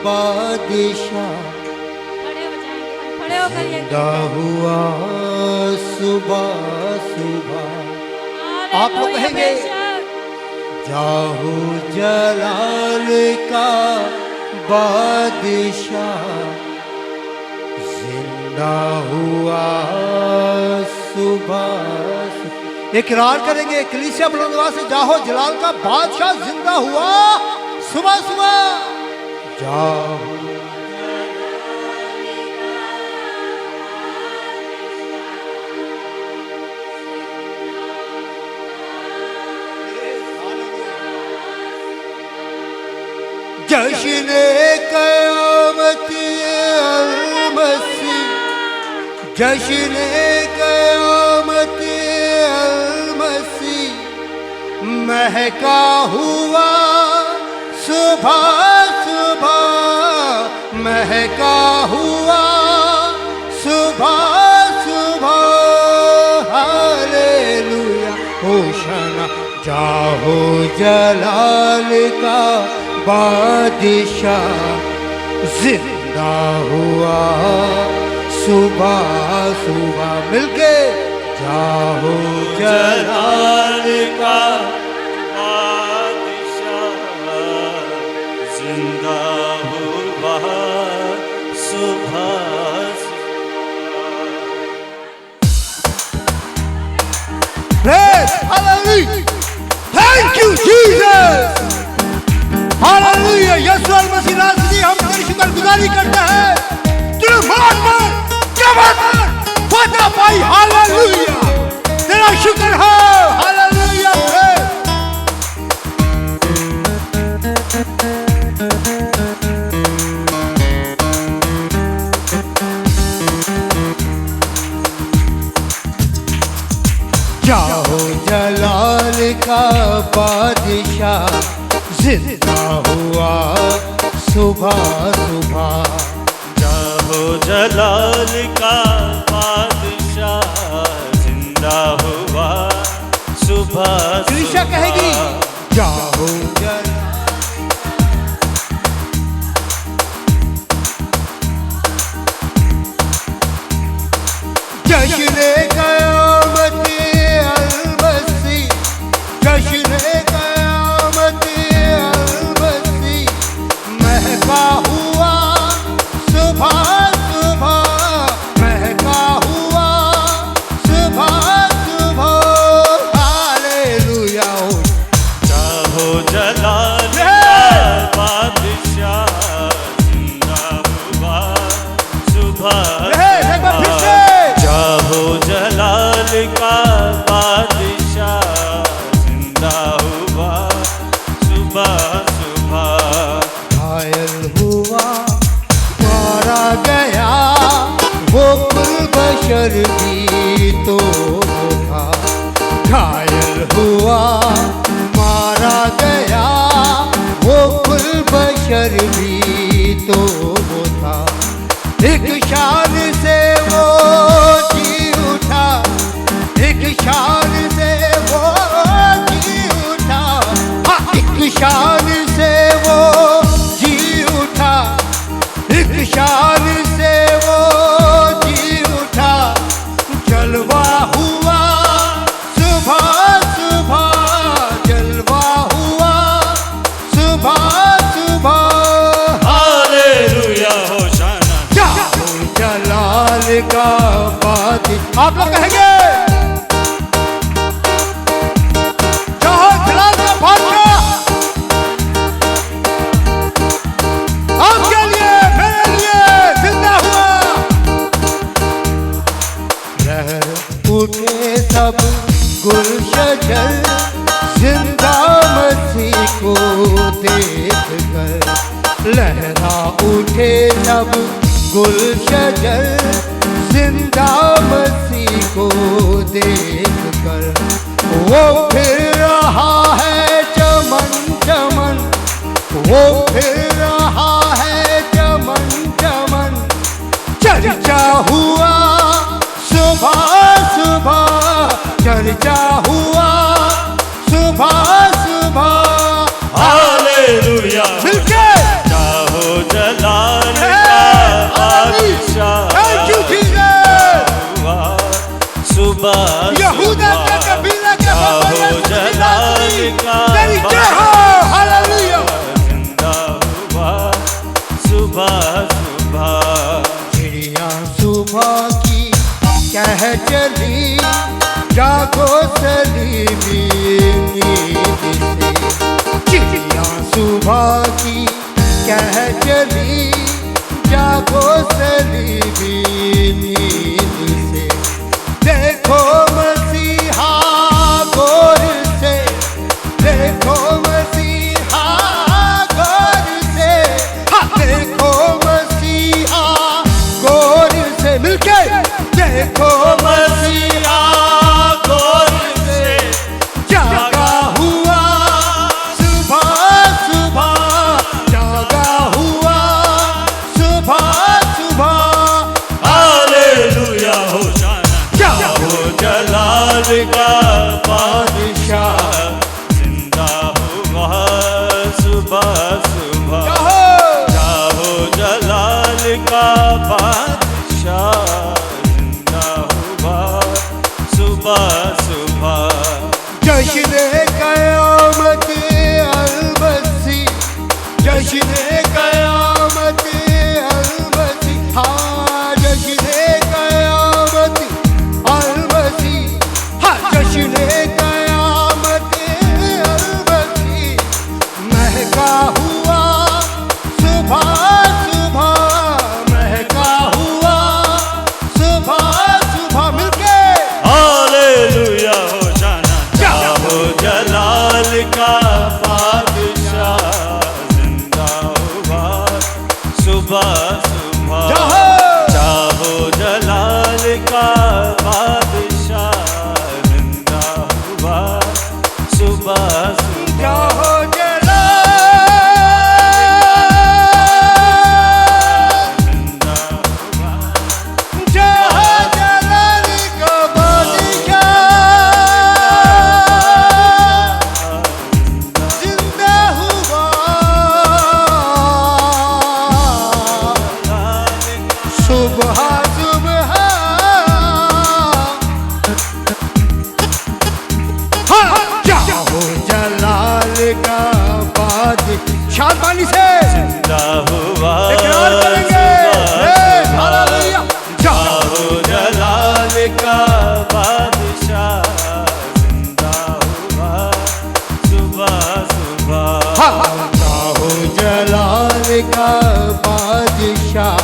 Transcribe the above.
बादशाह जिंदा हुआ सुबह सुबह। आप लोग कहेंगे जाहू जलाल का बादशाह जिंदा हुआ सुबह। इकरार करेंगे कलीसिया बुलंदवाज से, जाहो जलाल का बादशाह जिंदा हुआ सुबह सुबह। जाहो जश्न क़यामत अल-मसीह, जश्न क़यामत अल-मसीह महका हुआ सुबह सुबह, महका हुआ सुबह सुबह। हालेलुया होशाना। जाहो जलाल का बादशाह जिंदा हुआ सुबह सुबह। मिलके जाहो जलाल का बादशाह जिंदा हुआ सुबह Praise Hallelujah. Thank you Jesus. Hallelujah. Yeshu Masih नासरी हम तेरी शुक्रगुजारी करते हैं। तेरे मान पर क्या बात है फतह पाई। हालेलुया तेरा शुक्र है। हालेलुया। जाहो जलाल का बादशाह जिंदा हुआ सुबह सुबह। जाहो जलाल का बादशाह जिंदा हुआ सुबह कलीसिया कहेगी जाहो जश्न क़यामत अल-मसीह, जश्न क़यामत अल-मसीह महका हुआ सुबह सुबह, महका हुआ सुबह सुबह। हालेलुया। जाहो जलाल का बादशाह जिंदा हुआ सुबह। जाहो जलाल का बादशाह जिंदा हुआ सुबह सुबह। घायल हुआ मारा गया वो कुल बशर भी तो था। घायल हुआ मारा गया वो कुल बशर भी तो था। एक शान से वो जी उठा, एक शान से वो जी उठा। एक शान से वो जी उठा, एक शान से वो जी उठा। जलवा हुआ सुबह सुबह, जलवा हुआ सुबह सुबह। हालेलुया होशाना। जाहो जलाल का बादशाह। आप लोग कहेंगे जाहो जलाल का बादशाह आपके लिए मेरे लिए जिंदा हुआ। लहर उठे सब गुलशजर जिंदा मसीह को देख कर। लहरा उठे सब गुलशजर जिंदा मसीह को देख कर। वो फिर रहा है चमन चमन, वो फिर रहा है चमन चमन। चर्चा हुआ सुबह सुबह, चर्चा हुआ सुबह सुबह। हालेलुया। मिलके जाहो चली जागो सलीमी नींद से, चिड़िया सुबह की कह चली जागो सलीमी नींद से। देखो मसीहा गौर से, देखो मसीहा गौर से, देखो मसीहा गौर से, मिलके देखो मसीहा गौर से, जागा हुआ सुबह सुबह, जागा हुआ सुबह सुबह। हालेलुया होशाना, हो जलाल का बादशाह, जिंदा हुआ सुबह सुबह। जाहो जलाल का बादशाह, जिंदा हुआ सुबह सुबह। जश्न क़यामत अल-मसी, जश्न क़यामत अल-मसी, हाँ जश्न क़यामत अल-मसी, हाँ जश्न क़यामत अल-मसी। महका हुआ सुबह सुबह, महका हुआ सुबह सुबह, मिलके हालेलुया होशाना, हो जलाल का बादशाह, जिंदा हुआ सुबह सुबह। चाहो जलाल का बादशाह, जिंदा हुआ सुबह सुबह। जाहो जलाल, जिंदा हुआ जाहो जलाल का बादशाह, जिंदा हुआ सुबह सुबह। हाँ, जाहो जलाल का बादशाह, पानी से जिंदा हुआ इकरार करेंगे। हालेलुया। जाहो जलाल का बादशाह, जिंदा हुआ सुबह सुबह। हाँ, जाहो जलाल का बादशाह,